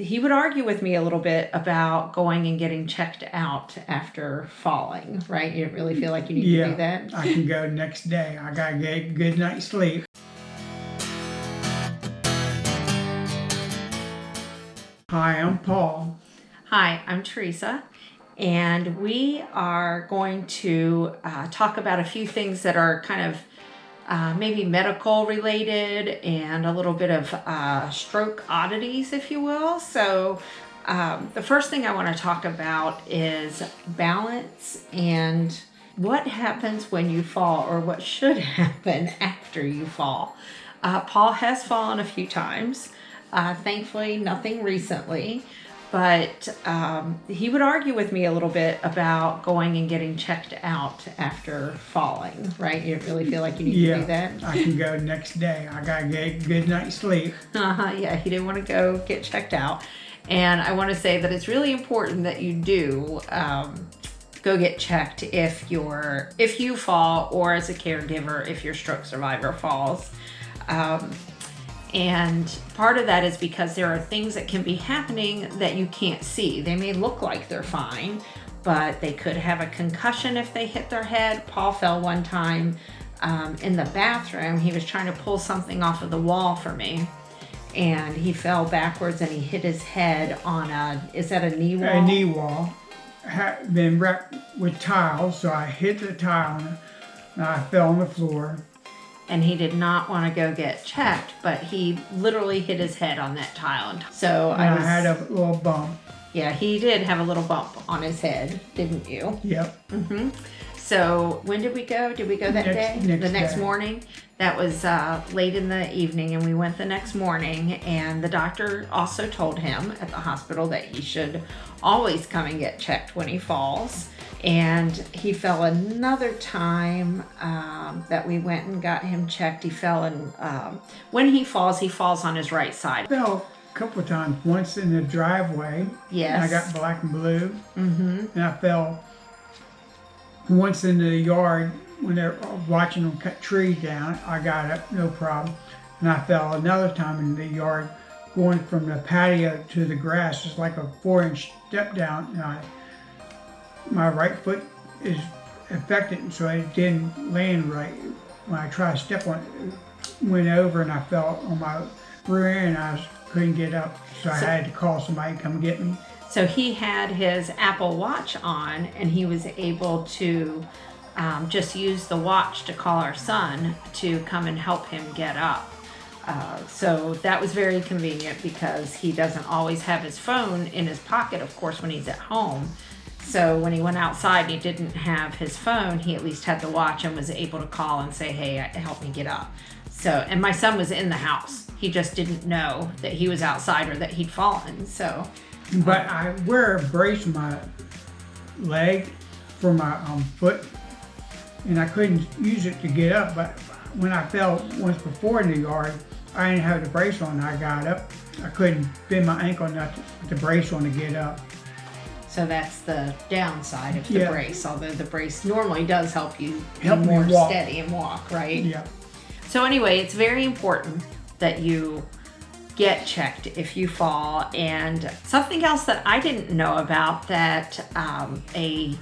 he would argue with me a little bit about going and getting checked out after falling, right? You really feel like you need to do that? I can go next day. I gotta get a good night's sleep. Hi, I'm Paul. Hi, I'm Teresa, and we are going to talk about a few things that are kind of maybe medical related and a little bit of stroke oddities, if you will. So the first thing I want to talk about is balance and what happens when you fall, or what should happen after you fall. Paul has fallen a few times. Thankfully, nothing recently. But he would argue with me a little bit about going and getting checked out after falling, right? You really feel like you need to do that? I can go next day. I gotta get a good night's sleep. Yeah, he didn't want to go get checked out. And I want to say that it's really important that you do go get checked if you fall, or as a caregiver, if your stroke survivor falls. And part of that is because there are things that can be happening that you can't see. They may look like they're fine, but they could have a concussion if they hit their head. Paul fell one time in the bathroom. He was trying to pull something off of the wall for me, and he fell backwards and he hit his head on is that a knee wall? A knee wall. Had been wrapped with tiles, so I hit the tile and I fell on the floor. And he did not want to go get checked, but he literally hit his head on that tile. So I had a little bump. Yeah, he did have a little bump on his head, didn't you? Yep. Mm-hmm. So when did we go? Did we go that day? The next morning? That was late in the evening, and we went the next morning, and the doctor also told him at the hospital that he should always come and get checked when he falls. And he fell another time that we went and got him checked. He fell, and when he falls on his right side. I fell a couple of times. Once in the driveway. Yes. And I got black and blue. Mm-hmm. And I fell once in the yard when they're watching them cut trees down. I got up, no problem. And I fell another time in the yard, going from the patio to the grass. It's like a 4-inch step down. And my right foot is affected, so it didn't land right. When I tried to step on it, went over and I fell on my rear end, and I couldn't get up. So I had to call somebody to come get me. So he had his Apple Watch on, and he was able to just use the watch to call our son to come and help him get up. So that was very convenient because he doesn't always have his phone in his pocket, of course, when he's at home. So when he went outside and he didn't have his phone, he at least had the watch and was able to call and say, hey, help me get up. So, and my son was in the house. He just didn't know that he was outside or that he'd fallen. So, but I wear a brace on my leg for my foot, and I couldn't use it to get up. But when I fell once before in the yard, I didn't have the brace on. I got up. I couldn't bend my ankle enough to put the brace on to get up. So that's the downside of the brace, although the brace normally does help you be more steady and walk, right? Yeah. So anyway, it's very important that you get checked if you fall. And something else that I didn't know about that a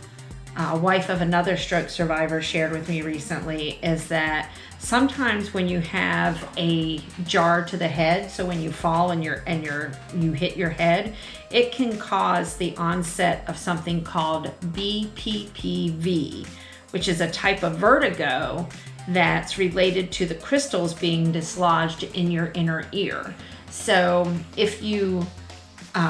wife of another stroke survivor shared with me recently is that sometimes when you have a jar to the head, so when you fall and you hit your head, it can cause the onset of something called BPPV, which is a type of vertigo that's related to the crystals being dislodged in your inner ear. So if you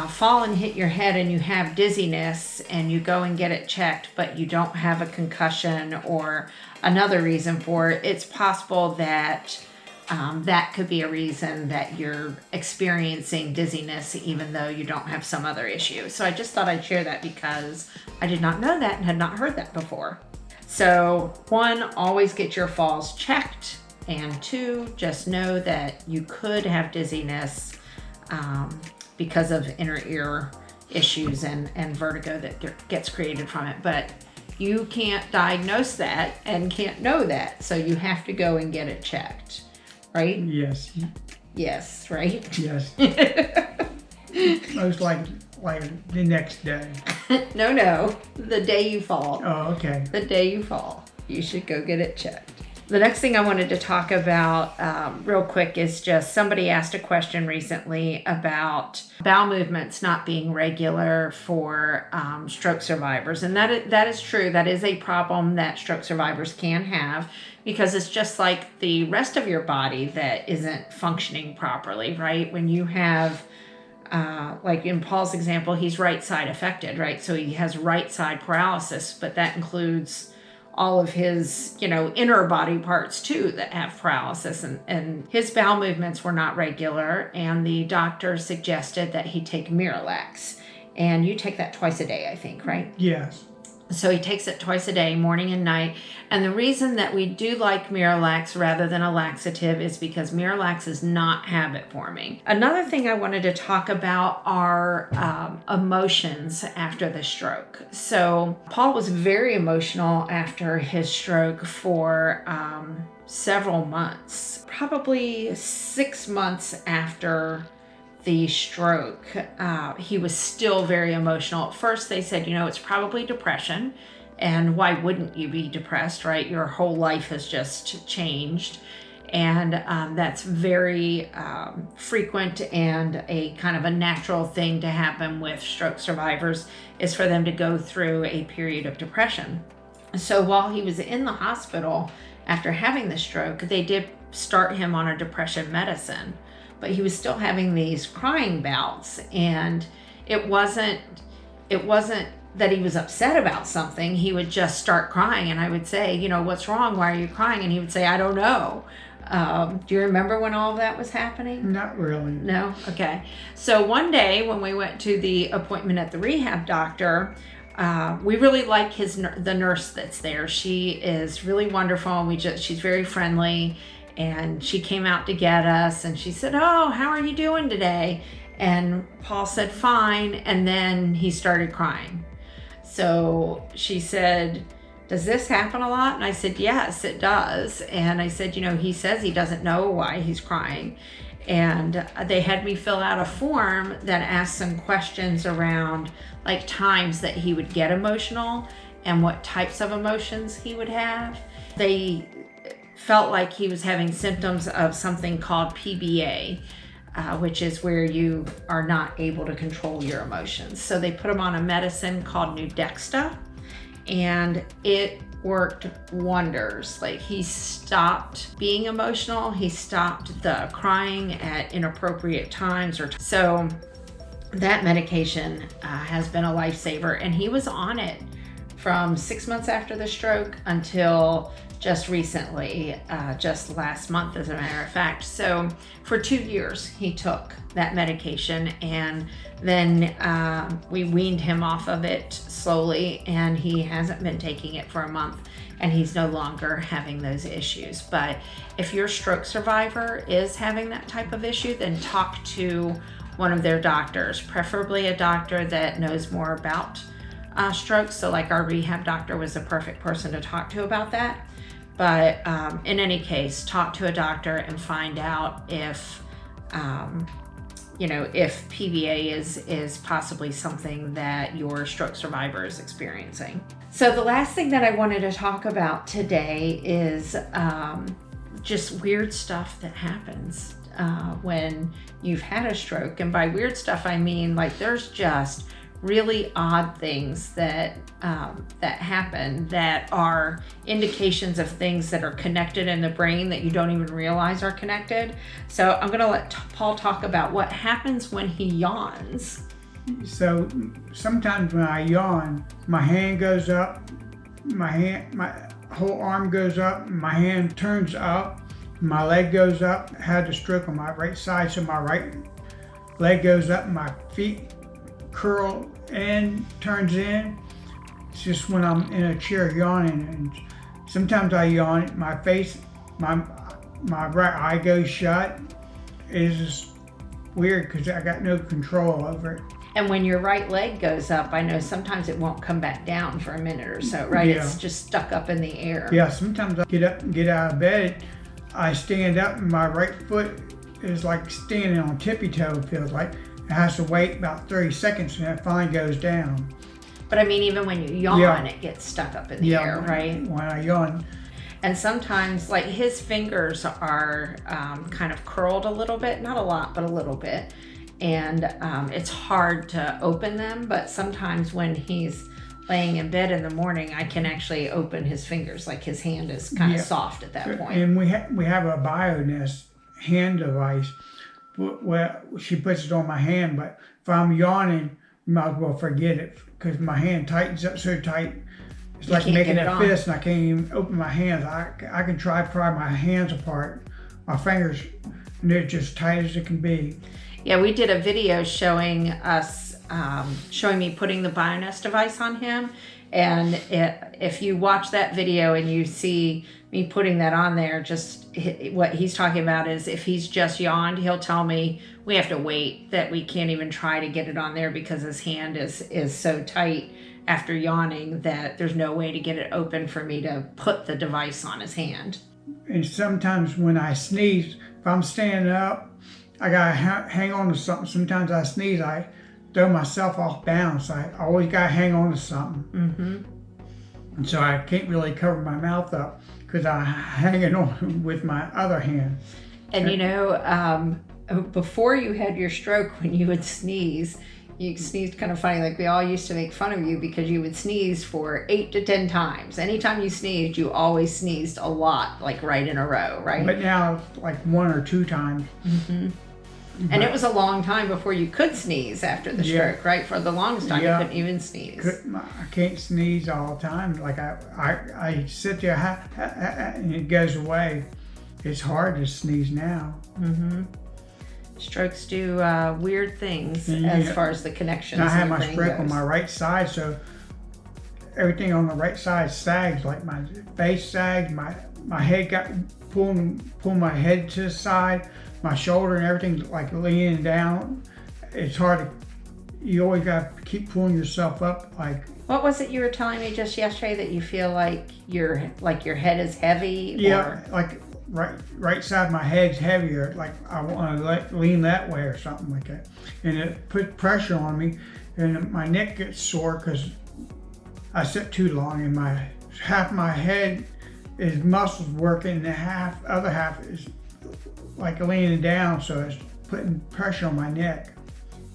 fall and hit your head and you have dizziness and you go and get it checked, but you don't have a concussion or another reason for it, it's possible that that could be a reason that you're experiencing dizziness even though you don't have some other issue. So I just thought I'd share that because I did not know that and had not heard that before. So 1, always get your falls checked, and 2, just know that you could have dizziness because of inner ear issues and vertigo that gets created from it. But you can't diagnose that and can't know that, so you have to go and get it checked, right? Yes. Yes, right? Yes. most like the next day. No, the day you fall. Oh, okay. The day you fall, you should go get it checked. The next thing I wanted to talk about real quick is just somebody asked a question recently about bowel movements not being regular for stroke survivors. And that is true. That is a problem that stroke survivors can have, because it's just like the rest of your body that isn't functioning properly, right? When you have, like in Paul's example, he's right side affected, right? So he has right side paralysis, but that includes all of his, inner body parts too that have paralysis, and his bowel movements were not regular, and the doctor suggested that he take Miralax, and you take that twice a day, I think, right? Yes. So he takes it twice a day, morning and night. And the reason that we do like Miralax rather than a laxative is because Miralax is not habit forming. Another thing I wanted to talk about are emotions after the stroke. So Paul was very emotional after his stroke for several months, probably 6 months after the stroke. He was still very emotional. At first they said, it's probably depression, and why wouldn't you be depressed, right? Your whole life has just changed. And that's very frequent and a kind of a natural thing to happen with stroke survivors, is for them to go through a period of depression. So while he was in the hospital after having the stroke, they did start him on a depression medicine, but he was still having these crying bouts, and it wasn't that he was upset about something. He would just start crying, and I would say, what's wrong? Why are you crying? And he would say, I don't know. Do you remember when all of that was happening? Not really. No? Okay. So one day when we went to the appointment at the rehab doctor, we really like the nurse that's there. She is really wonderful, and she's very friendly. And she came out to get us, and she said, "Oh, how are you doing today?" And Paul said, "Fine." And then he started crying. So she said, "Does this happen a lot?" And I said, "Yes, it does." And I said, he says he doesn't know why he's crying. And they had me fill out a form that asked some questions around like times that he would get emotional and what types of emotions he would have. They felt like he was having symptoms of something called PBA, which is where you are not able to control your emotions. So they put him on a medicine called Nuedexta, and it worked wonders. Like, he stopped being emotional, he stopped the crying at inappropriate times. So that medication has been a lifesaver, and he was on it from 6 months after the stroke until just recently, just last month, as a matter of fact. So for 2 years, he took that medication, and then we weaned him off of it slowly, and he hasn't been taking it for a month, and he's no longer having those issues. But if your stroke survivor is having that type of issue, then talk to one of their doctors, preferably a doctor that knows more about strokes. So like our rehab doctor was the perfect person to talk to about that. But in any case, talk to a doctor and find out if, if PBA is possibly something that your stroke survivor is experiencing. So the last thing that I wanted to talk about today is just weird stuff that happens when you've had a stroke. And by weird stuff, I mean like there's just really odd things that happen that are indications of things that are connected in the brain that you don't even realize are connected. So I'm going to let Paul talk about what happens when he yawns. So sometimes when I yawn, my hand goes up, my whole arm goes up, my hand turns up, my leg goes up. I had the stroke on my right side, so my right leg goes up, my feet curl and turns in. It's just when I'm in a chair yawning, and sometimes I yawn, my face, my right eye goes shut. It's just weird because I got no control over it. And when your right leg goes up, I know sometimes it won't come back down for a minute or so, right? Yeah. It's just stuck up in the air. Yeah, sometimes I get up and get out of bed, I stand up and my right foot is like standing on tippy toe, it feels like. It has to wait about 30 seconds and it finally goes down. But I mean, even when you yawn, Yeah. it gets stuck up in the air, right? When I yawn. And sometimes, like, his fingers are kind of curled a little bit, not a lot, but a little bit. And it's hard to open them, but sometimes when he's laying in bed in the morning, I can actually open his fingers, like his hand is kind of soft at that point. And we have a BioNest hand device where she puts it on my hand, but if I'm yawning, you might as well forget it because my hand tightens up so tight. It's like making a fist and I can't even open my hands. I can try to pry my hands apart, my fingers, and they're just tight as it can be. Yeah, we did a video showing us, showing me putting the BioNest device on him. And if you watch that video and you see me putting that on there, just what he's talking about is if he's just yawned, he'll tell me we have to wait, that we can't even try to get it on there because his hand is so tight after yawning that there's no way to get it open for me to put the device on his hand. And sometimes when I sneeze, if I'm standing up, I gotta hang on to something. Sometimes I sneeze, I throw myself off balance. I always gotta hang on to something. Mm-hmm. And so I can't really cover my mouth up because I'm hanging on with my other hand. And you know, before you had your stroke, when you would sneeze, you sneezed kind of funny. Like, we all used to make fun of you because you would sneeze for 8 to 10 times. Anytime you sneezed, you always sneezed a lot, like right in a row, right? But now it's like 1 or 2 times. Mm-hmm. And it was a long time before you could sneeze after the stroke, right? For the longest time, you couldn't even sneeze. I can't sneeze all the time. Like I sit there and it goes away. It's hard to sneeze now. Mm-hmm. Strokes do weird things as far as the connections. I have my stroke on my right side, so everything on the right side sags. Like my face sags, my head got pulling my head to the side, my shoulder and everything like leaning down. It's hard to. You always got to keep pulling yourself up. Like, what was it you were telling me just yesterday, that you feel like your head is heavy? Yeah, like right side of my head's heavier. Like I want to lean that way or something like that, and it put pressure on me, and my neck gets sore because I sit too long, and half my head is muscles working, and the other half is like leaning down, so it's putting pressure on my neck.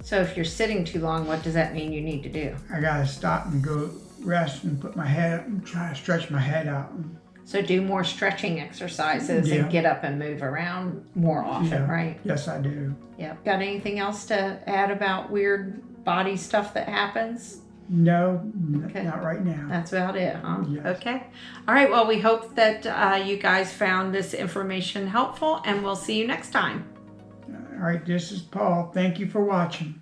So if you're sitting too long, what does that mean you need to do? I gotta stop and go rest and put my head up and try to stretch my head out. So do more stretching exercises and get up and move around more often, right? Yes, I do. Yeah. Got anything else to add about weird body stuff that happens? No, not right now. That's about it, huh? Yes. Okay. All right. Well, we hope that you guys found this information helpful, and we'll see you next time. All right, this is Paul. Thank you for watching.